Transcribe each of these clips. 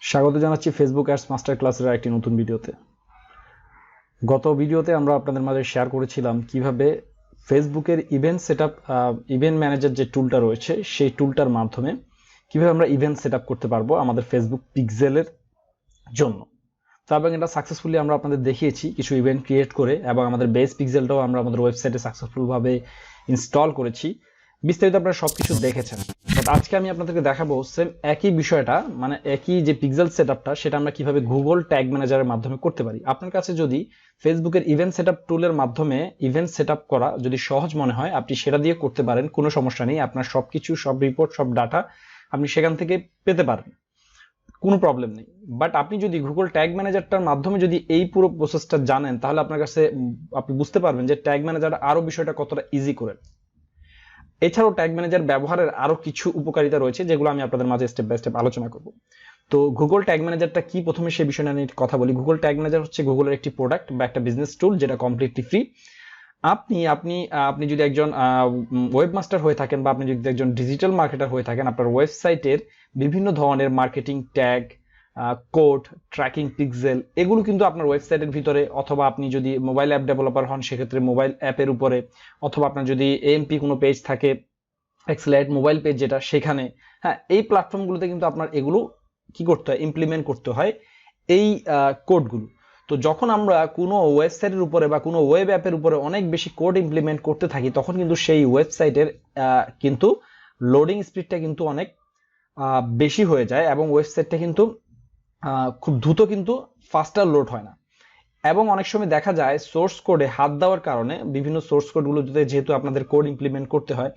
স্বাগত জানাচ্ছি Facebook ads master ক্লাসের একটি নতুন ভিডিওতে। গত ভিডিওতে আমরা আপনাদের মাঝে শেয়ার করেছিলাম কিভাবে ফেসবুকের ইভেন্ট ম্যানেজার যে টুলটা রয়েছে সেই টুলটার মাধ্যমে কিভাবে আমরা ইভেন্ট সেটআপ করতে পারবো আমাদের ফেসবুক পিক্সেলের জন্য। এবং এটা সাকসেসফুলি আমরা আপনাদের দেখিয়েছি কিছু ইভেন্ট ক্রিয়েট করে, এবং আমাদের বেস পিক্সেলটাও আমরা আমাদের ওয়েবসাইটে সাকসেসফুলভাবে ইনস্টল করেছি। বিস্তারিত আপনারা সবকিছু দেখেছেন। বাট আজকে আমি আপনাদেরকে দেখাবো সেম একই বিষয়টা, মানে একই যে পিক্সেল সেটআপটা সেটা আমরা কিভাবে গুগল ট্যাগ ম্যানেজারের মাধ্যমে করতে পারি। আপনার কাছে যদি ফেসবুকের ইভেন্ট সেটআপ টুলের মাধ্যমে ইভেন্ট সেটআপ করা যদি সহজ মনে হয়, আপনি সেটা দিয়ে করতে পারেন, কোনো সমস্যা নেই। আপনার সবকিছু, সব রিপোর্ট, সব ডাটা আপনি সেখান থেকে পেতে পারেন, কোনো প্রবলেম নেই। বাট আপনি যদি গুগল ট্যাগ ম্যানেজারটার মাধ্যমে যদি এই পুরো প্রসেসটা জানেন, তাহলে আপনার কাছে আপনি বুঝতে পারবেন যে ট্যাগ ম্যানেজার আরো বিষয়টা কতটা ইজি করে। এছাড়াও ট্যাগ ম্যানেজার ব্যবহারের আরো কিছু উপকারিতা রয়েছে, যেগুলো আমি আপনাদের মাঝে স্টেপ বাই স্টেপ আলোচনা করব। তো গুগল ট্যাগ ম্যানেজারটা কি, প্রথমে সেই বিষয়টা নিয়ে কথা বলি। গুগল ট্যাগ ম্যানেজার হচ্ছে গুগলের একটি প্রোডাক্ট বা একটা বিজনেস টুল, যেটা কমপ্লিটলি ফ্রি। আপনি যদি একজন ওয়েবমাস্টার হয়ে থাকেন, বা আপনি যদি একজন ডিজিটাল মার্কেটার হয়ে থাকেন, আপনার ওয়েবসাইটের বিভিন্ন ধরনের marketing tag, code, tracking pixel, এগুলো কিন্তু আপনার ওয়েবসাইটের ভিতরে, অথবা আপনি যদি মোবাইল অ্যাপ ডেভেলপার হন সেক্ষেত্রে মোবাইল অ্যাপের উপরে, অথবা আপনার যদি এএমপি কোনো পেজ থাকে, এক্সলাইট মোবাইল পেজ যেটা, সেখানে, হ্যাঁ, এই প্ল্যাটফর্মগুলোতে কিন্তু আপনার এগুলো কি করতে হয়, ইমপ্লিমেন্ট করতে হয় এই কোডগুলো। তো যখন আমরা কোনো ওয়েবসাইটের উপরে বা কোনো ওয়েব অ্যাপের উপরে অনেক বেশি কোড ইমপ্লিমেন্ট করতে থাকি, তখন কিন্তু সেই ওয়েবসাইটের কিন্তু লোডিং স্পিডটা কিন্তু অনেক বেশি হয়ে যায়, এবং ওয়েবসাইটটা কিন্তু খুব দ্রুত কিন্তু ফাস্টার লোড হয় না। এবং অনেক সময় দেখা যায় সোর্স কোডে হাত দেওয়ার কারণে, বিভিন্ন সোর্স কোডগুলোতে যেহেতু আপনাদের কোড ইমপ্লিমেন্ট করতে হয়,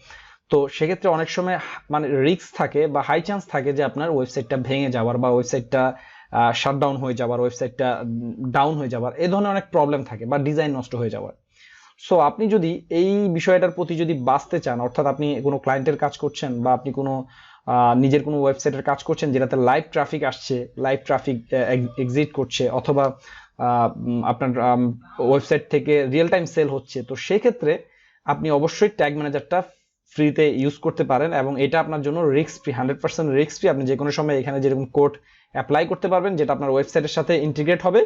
তো সেক্ষেত্রে অনেক সময় মানে রিস্ক থাকে বা হাই চান্স থাকে যে আপনার ওয়েবসাইটটা ভেঙে যাওয়ার, বা ওয়েবসাইটটা শাটডাউন হয়ে যাওয়ার, ওয়েবসাইটটা ডাউন হয়ে যাওয়ার, এই ধরনের অনেক প্রবলেম থাকে, বা ডিজাইন নষ্ট হয়ে যাওয়ার। সো আপনি যদি এই বিষয়টার প্রতি যদি বাঁচতে চান, অর্থাৎ আপনি কোনো ক্লায়েন্টের কাজ করছেন, বা আপনি কোনো নিজের কোনো ওয়েবসাইটের কাজ করছেন যেটাতে লাইভ ট্রাফিক আসছে, লাইভ ট্রাফিক এক্সিট করছে, অথবা আপনার ওয়েবসাইট থেকে রিয়েল টাইম সেল হচ্ছে, তো সেই ক্ষেত্রে আপনি অবশ্যই ট্যাগ ম্যানেজারটা ফ্রিতে ইউজ করতে পারেন, এবং এটা আপনার জন্য রিস্ক ফ্রি, 100% রিস্ক ফ্রি। আপনি যে কোনো সময় এখানে যেরকম কোড অ্যাপ্লাই করতে পারবেন, যেটা আপনার ওয়েবসাইটের সাথে ইন্টিগ্রেট হবে,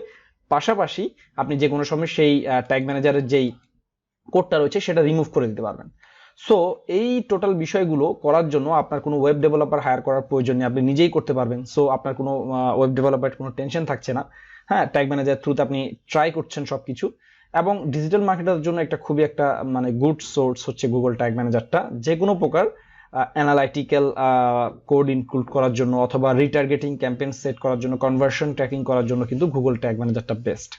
পাশাপাশি আপনি যে কোনো সময় সেই ট্যাগ ম্যানেজারের যেই কোডটা রয়েছে সেটা রিমুভ করে দিতে পারবেন। সো এই টোটাল বিষয়গুলো করার জন্য আপনার কোনো ওয়েব ডেভেলপার হায়ার করার প্রয়োজন নেই, আপনি নিজেই করতে পারবেন। সো আপনার কোনো ওয়েব ডেভেলপারের কোনো টেনশন থাকছে না। হ্যাঁ, ট্যাগ ম্যানেজার থ্রুতে আপনি ট্রাই করছেন সবকিছু। এবং ডিজিটাল মার্কেটারের জন্য একটা খুবই একটা মানে গুড সোর্স হচ্ছে গুগল ট্যাগ ম্যানেজারটা, যে কোনো প্রকার অ্যানালাইটিক্যাল কোড ইনক্লুড করার জন্য, অথবা রিটার্গেটিং ক্যাম্পেইন সেট করার জন্য, কনভার্সন ট্র্যাকিং করার জন্য কিন্তু গুগল ট্যাগ ম্যানেজারটা বেস্ট।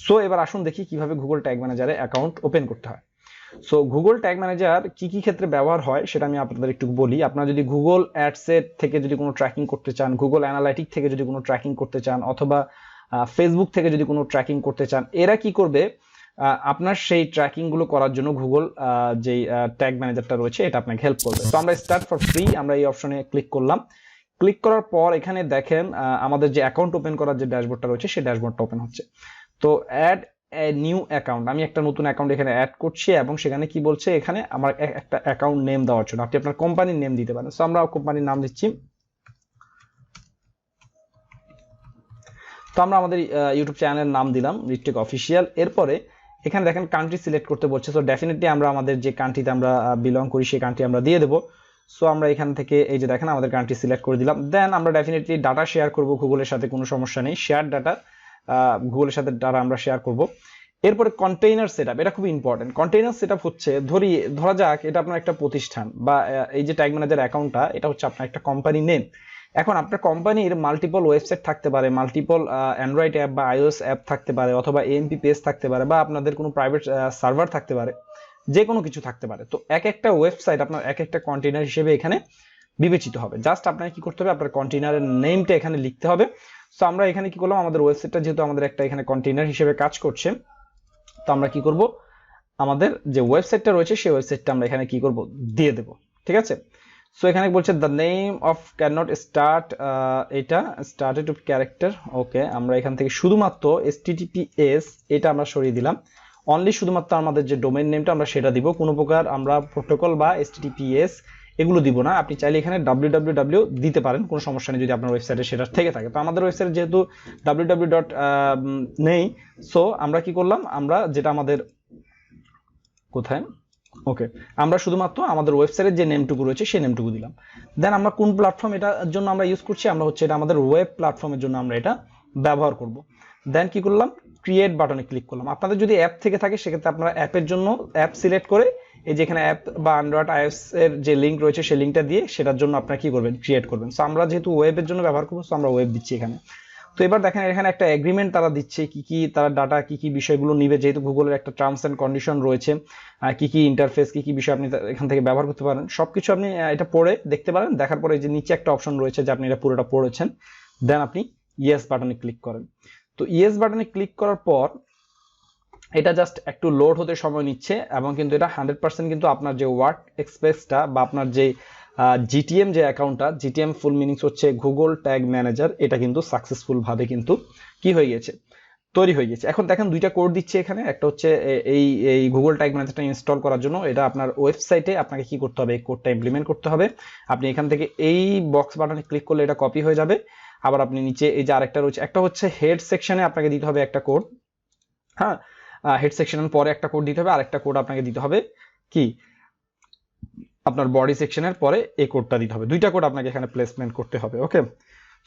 সো এবার আসুন দেখি কিভাবে গুগল ট্যাগ ম্যানেজারে অ্যাকাউন্ট ওপেন করতে হয়। সো গুগল ট্যাগ ম্যানেজার কি কি ক্ষেত্রে ব্যবহার হয় সেটা আমি আপনাদের একটু বলি। আপনারা যদি গুগল অ্যাডসেট থেকে যদি কোনো ট্র্যাকিং করতে চান, গুগল অ্যানালাইটিক থেকে যদি কোনো ট্র্যাকিং করতে চান, অথবা ফেসবুক থেকে যদি কোনো ট্র্যাকিং করতে চান, এরা কি করবে, আপনার সেই ট্র্যাকিং গুলো করার জন্য গুগল যেই ট্যাগ ম্যানেজারটা রয়েছে এটা আপনাকে হেল্প করবে। তো আমরা স্টার্ট ফর ফ্রি, আমরা এই অপশনে ক্লিক করলাম। ক্লিক করার পর এখানে দেখেন আমাদের যে অ্যাকাউন্ট ওপেন করার যে ড্যাশবোর্ডটা রয়েছে সেই ড্যাশবোর্ডটা ওপেন হচ্ছে। তো অ্যাড নিউ অ্যাকাউন্ট, আমি একটা নতুন অ্যাকাউন্ট এখানে অ্যাড করছি, এবং সেখানে কি বলছে, এখানে আমার একটা অ্যাকাউন্ট নেম দেওয়ার জন্য আপনি আপনার কোম্পানির নেম দিতে পারেন। সো আমরা কোম্পানির নাম দিচ্ছি। তো আমরা আমাদের ইউটিউব চ্যানেলের নাম দিলাম রিটেক অফিসিয়াল। এরপরে এখানে দেখেন কান্ট্রি সিলেক্ট করতে বলছে। সো ডেফিনেটলি আমরা আমাদের যে কান্ট্রিতে আমরা বিলং করি সেই কান্ট্রি আমরা দিয়ে দেবো। সো আমরা এখান থেকে এই যে দেখেন আমাদের কান্ট্রি সিলেক্ট করে দিলাম। দেন আমরা ডেফিনেটলি ডাটা শেয়ার করব গুগলের সাথে, কোনো সমস্যা নেই, শেয়ার ডাটা, গুগলের সাথে ডাটা আমরা শেয়ার করব। এরপরে কন্টেইনার সেটআপ, এটা খুব ইম্পর্টেন্ট। কন্টেইনার সেটআপ হচ্ছে ধরা যাক এটা আপনার একটা প্রতিষ্ঠান, বা এই যে ট্যাগ ম্যানেজার অ্যাকাউন্টটা এটা হচ্ছে আপনার একটা কোম্পানি নেম। এখন আপনার কোম্পানির মাল্টিপল ওয়েবসাইট থাকতে পারে, মাল্টিপল অ্যান্ড্রয়েড অ্যাপ বা আইওএস অ্যাপ থাকতে পারে, অথবা এএমপি পেজ থাকতে পারে, বা আপনাদের কোনো প্রাইভেট সার্ভার থাকতে পারে, যে কোনো কিছু থাকতে পারে। তো এক একটা ওয়েবসাইট আপনার এক একটা কন্টেইনার হিসেবে এখানে বিবেচিত হবে। জাস্ট আপনাকে কি করতে হবে, আপনার কন্টেইনারের নেমটা এখানে লিখতে হবে। সো আমরা এখানে কি করলাম, আমাদের ওয়েবসাইটটা যেহেতু আমাদের একটা এখানে কন্টেইনার হিসেবে কাজ করছে, তো আমরা কি করব, আমাদের যে ওয়েবসাইটটা রয়েছে সেই ওয়েবসাইটটা আমরা এখানে কি করব, দিয়ে দেব। ঠিক আছে। সো এখানে বলছে the name of can not start, এটা স্টার্টেড উইথ ক্যারেক্টার। ওকে, আমরা এখান থেকে শুধুমাত্র https এটা আমরা সরিয়ে দিলাম। অনলি শুধুমাত্র আমাদের যে ডোমেইন নেমটা আমরা সেটা দিব, কোনো প্রকার আমরা প্রোটোকল বা https এগুলো দিব না, আপনি চাইলে এখানে www দিতে পারেন, কোনো সমস্যা নেই যদি আপনার ওয়েবসাইটে সেটা থেকে থাকে। তো আমাদের ওয়েবসাইটে যেহেতু www নেই, সো আমরা কি করলাম, আমরা যেটা আমাদের কোথায়, ওকে, আমরা শুধুমাত্র আমাদের ওয়েবসাইটের যে নেমটুকু রয়েছে সেই নেমটুকু দিলাম। দেন আমরা কোন প্ল্যাটফর্ম এটার জন্য আমরা ইউজ করছি, আমরা হচ্ছে এটা আমাদের ওয়েব প্ল্যাটফর্মের জন্য আমরা এটা ব্যবহার করব। দেন কি করলাম, ক্রিয়েট বাটনে ক্লিক করলাম। আপনাদের যদি অ্যাপ থেকে থাকে সেক্ষেত্রে আপনারা অ্যাপের জন্য অ্যাপ সিলেক্ট করে এই যে এখানে অ্যাপ বা অ্যান্ড্রয়েড আইওএস এর যে লিঙ্ক রয়েছে সেই লিঙ্কটা দিয়ে সেটার জন্য আপনারা কি করবেন, ক্রিয়েট করবেন। সো আমরা যেহেতু ওয়েবের জন্য ব্যবহার করবো, সো আমরা ওয়েব দিচ্ছি এখানে। তো এবার দেখেন এখানে একটা এগ্রিমেন্ট তারা দিচ্ছে, কি কি তারা ডাটা কি কি বিষয়গুলো নিবে, যেহেতু গুগলের একটা টার্মস এন্ড কন্ডিশন রয়েছে, কি কি ইন্টারফেস কি কি বিষয় আপনি এখান থেকে ব্যবহার করতে পারেন, সবকিছু আপনি এটা পড়ে দেখতে পারেন। দেখার পরে যে নিচে একটা অপশন রয়েছে যে আপনি এটা পুরোটা পড়েছেন, দেন আপনি ইয়েস বাটনে ক্লিক করেন। তো ইয়েস বাটনে ক্লিক করার পর এটা জাস্ট একটু লোড হতে সময় নিচ্ছে, এবং কিন্তু এটা 100% কিন্তু আপনার যে ওয়ার্ক এক্সপ্রেসটা বা আপনার যে জিটিএম যে অ্যাকাউন্টটা, জিটিএম ফুল মিনিংস হচ্ছে গুগল ট্যাগ ম্যানেজার, এটা কিন্তু সাকসেসফুল ভাবে কিন্তু কি হয়ে গেছে, তৈরি হয়ে গেছে। এখন দেখেন দুইটা কোড দিচ্ছে এখানে, একটা হচ্ছে এই এই গুগল ট্যাগ ম্যানেজারটা ইনস্টল করার জন্য এটা আপনার ওয়েবসাইটে আপনাকে কি করতে হবে, এই কোডটা ইমপ্লিমেন্ট করতে হবে। আপনি এখান থেকে এই বক্স বাটনে ক্লিক করলে এটা কপি হয়ে যাবে। আবার আপনি নিচে এই যে আরেকটা রয়েছে, একটা হচ্ছে হেড সেকশনে আপনাকে দিতে হবে একটা কোড, হ্যাঁ, হেড সেকশনের পরে একটা কোড দিতে হবে, আরেকটা কোড আপনাকে দিতে হবে কি আপনার বডি সেকশনের পরে এই কোডটা দিতে হবে, দুইটা কোড আপনাকে এখানে প্লেসমেন্ট করতে হবে। ওকে,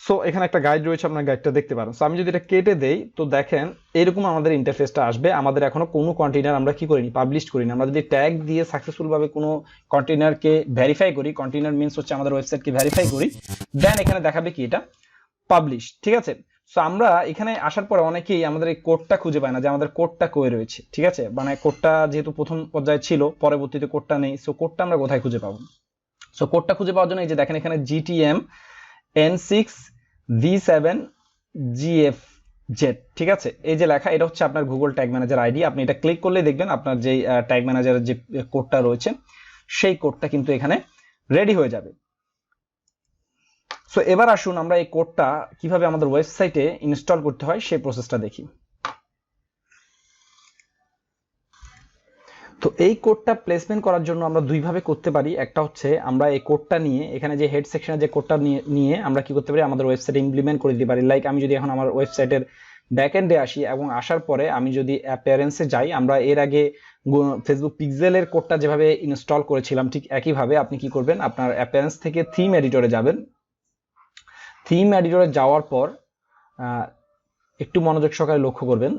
সো এখানে একটা গাইড রয়েছে, আপনার গাইডটা দেখতে পারেন। সো আমি যদি এটা কেটে দেই তো দেখেন এরকম আমাদের ইন্টারফেসটা আসবে। আমাদের এখনো কোনো কন্টেইনার আমরা কি করিনি, পাবলিশ করিনি। আমরা যদি ট্যাগ দিয়ে সাকসেসফুল ভাবে কোনো কন্টেইনারকে ভেরিফাই করি, কন্টেইনার মিন্স হচ্ছে আমাদের ওয়েবসাইটকে ভেরিফাই করি, দেন এখানে দেখাবে কি এটা পাবলিশ, ঠিক আছে। সো আমরা এখানে আসার পরে অনেকেই আমাদের এই কোডটা খুঁজে পায় না যে আমাদের কোডটা কই রয়েছে, ঠিক আছে, মানে কোডটা যেহেতু প্রথম পর্যায়ে ছিল, পরবর্তীতে কোডটা নেই, সো কোডটা আমরা কোথায় খুঁজে পাবো। সো কোডটা খুঁজে পাওয়ার জন্য এই যে দেখেন এখানে GTM N6V7GFZ, ঠিক আছে, এই যে লেখা, এটা হচ্ছে আপনার গুগল ট্যাগ ম্যানেজার আইডি। আপনি এটা ক্লিক করলে দেখবেন আপনার যে ট্যাগ ম্যানেজারের যে কোডটা রয়েছে সেই কোডটা কিন্তু এখানে রেডি হয়ে যাবে। সো এবার আসুন আমরা এই কোডটা কিভাবে আমাদের ওয়েবসাইটে ইনস্টল করতে হয় সেই প্রসেসটা দেখি। তো এই কোডটা প্লেসমেন্ট করার জন্য আমরা দুইভাবে করতে পারি। একটা হচ্ছে আমরা এই কোডটা নিয়ে এখানে যে হেড সেকশনে যে কোডটা নিয়ে আমরা কি করতে পারি, আমাদের ওয়েবসাইটে ইমপ্লিমেন্ট করে দিতে পারি। লাইক আমি যদি এখন আমার ওয়েবসাইটের ব্যাকএন্ডে আসি এবং আসার পরে আমি যদি অ্যাপিয়ারেন্সে যাই, আমরা এর আগে ফেসবুক পিক্সেলের কোডটা যেভাবে ইনস্টল করেছিলাম ঠিক একইভাবে আপনি কি করবেন, আপনার অ্যাপিয়ারেন্স থেকে থিম এডিটরে যাবেন। থিম এডিটরে যাওয়ার পর একটু মনোযোগ সহকারে লক্ষ্য করবেন,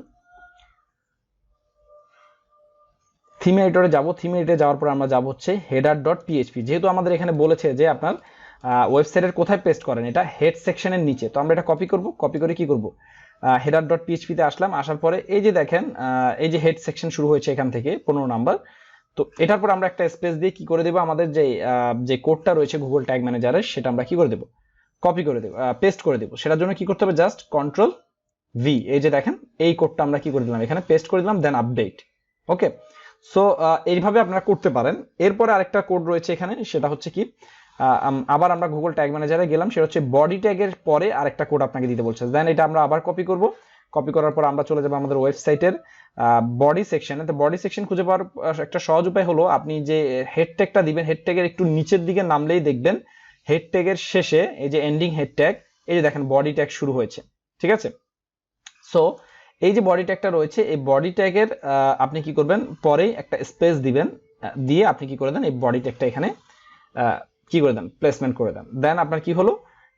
থিম এডিটরে যাব। থিম এডিটরে যাওয়ার পর আমরা যাব হচ্ছে header.php। যেহেতু আমাদের এখানে বলেছে যে আপনার ওয়েবসাইটের কোথায় পেস্ট করেন, এটা হেড সেকশনের নিচে, তো আমরা এটা কপি করব। কপি করে কি করব, header.php তে আসলাম। আসার পরে এই যে দেখেন এই যে হেড সেকশন শুরু হয়েছে এখান থেকে 15 নাম্বার। তো এটার পর আমরা একটা স্পেস দিয়ে কি করে দেব, আমাদের যে কোডটা রয়েছে গুগল ট্যাগ ম্যানেজারের সেটা আমরা কি করে দেব, কপি করে দেব, পেস্ট করে দেব। সেটার জন্য কি করতে হবে, জাস্ট Ctrl+V, এই যে দেখেন এই কোডটা আমরা কি করে দিলাম, এখানে পেস্ট করে দিলাম, দেন আপডেট। ওকে, সো এইভাবে আপনারা করতে পারেন। এরপরে আরেকটা কোড রয়েছে এখানে, সেটা হচ্ছে কি আবার আমরা গুগল ট্যাগ ম্যানেজারে গেলাম, সেটা হচ্ছে বডি ট্যাগের পরে আরেকটা কোড আপনাকে দিতে বলছে। দেন এটা আমরা আবার কপি করব। কপি করার পর আমরা চলে যাব আমাদের ওয়েবসাইটের বডি সেকশনে। তো বডি সেকশন খুঁজে পাওয়ার একটা সহজ উপায় হলো, আপনি যে হেড ট্যাগটা দিবেন, হেড ট্যাগের একটু নিচের দিকে নামলেই দেখবেন হেড ট্যাগের শেষে এই যে এন্ডিং হেড ট্যাগ, এই যে দেখেন বডি ট্যাগ শুরু হয়েছে, ঠিক আছে। সো এই যে বডি ট্যাগটা রয়েছে, এই বডি ট্যাগের আপনি কি করবেন, পরে একটা স্পেস দিবেন, দিয়ে আপনি কি করে দেন, এই বডি ট্যাগটা এখানে কি করে দেন, প্লেসমেন্ট করে দেন। দেন আপনার কি হলো,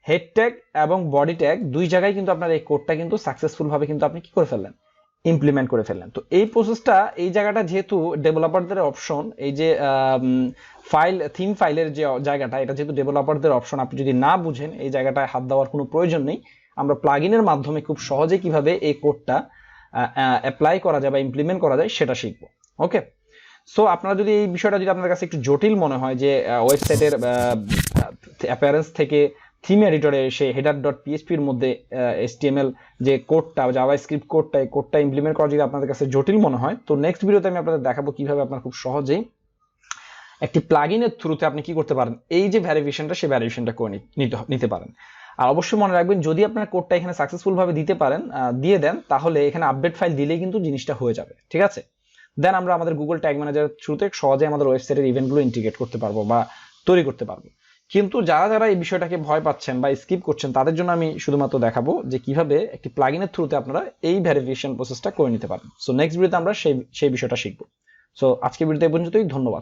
হেড ট্যাগ এবং বডি ট্যাগ দুই জায়গায় কিন্তু আপনার এই কোডটা কিন্তু সাকসেসফুল ভাবে কিন্তু আপনি কি করে ফেললেন, ইমপ্লিমেন্ট করে ফেললেন। তো এই প্রসেসটা, এই জায়গাটা যেহেতু ডেভেলপারদের অপশন, এই যে থিম ফাইলের যে জায়গাটা, এটা যেহেতু ডেভেলপারদের অপশন, আপনি যদি না বুঝেন এই জায়গাটায় হাত দেওয়ার কোনো প্রয়োজন নেই। আমরা প্লাগইনের মাধ্যমে খুব সহজে কিভাবে এই কোডটা অ্যাপ্লাই করা যায় বা ইমপ্লিমেন্ট করা যায় সেটা শিখবো। ওকে, সো আপনারা যদি এই বিষয়টা যদি আপনার কাছে একটু জটিল মনে হয় যে ওয়েবসাইটের অ্যাপিয়ারেন্স থেকে থিম এডিটরে এসে header.php এর মধ্যে HTML যে কোডটা, জাভাস্ক্রিপ্ট কোডটা, এই কোডটা ইমপ্লিমেন্ট করা যদি আপনাদের কাছে জটিল মনে হয়, তো নেক্সট ভিডিওতে আমি আপনাদের দেখাবো কিভাবে আপনারা খুব সহজেই একটি প্লাগইনের থ্রুতে আপনি কি করতে পারেন, এই যে ভেরিফিকেশনটা সেই ভেরিফিকেশনটা করে নিতে পারেন। আর অবশ্যই মনে রাখবেন, যদি আপনার কোডটা এখানে সাকসেসফুল ভাবে দিতে পারেন, দিয়ে দেন, তাহলে এখানে আপডেট ফাইল দিলেই কিন্তু জিনিসটা হয়ে যাবে, ঠিক আছে। দেন আমরা আমাদের গুগল ট্যাগ ম্যানেজার থ্রুতে সহজে আমাদের ওয়েবসাইটের ইভেন্টগুলো ইন্টিগ্রেট করতে পারবো বা তৈরি করতে পারবো। কিন্তু যারা যারা এই বিষয়টাকে ভয় পাচ্ছেন বা স্কিপ করছেন তাদের জন্য আমি শুধুমাত্র দেখাবো যে কিভাবে একটি প্লাগইনের থ্রুতে আপনারা এই ভেরিফিকেশন প্রসেসটা করে নিতে পারেন। সো নেক্সট ভিডিওতে আমরা সেই বিষয়টা শিখবো। সো আজকে ভিডিওতে এই পর্যন্তই, ধন্যবাদ।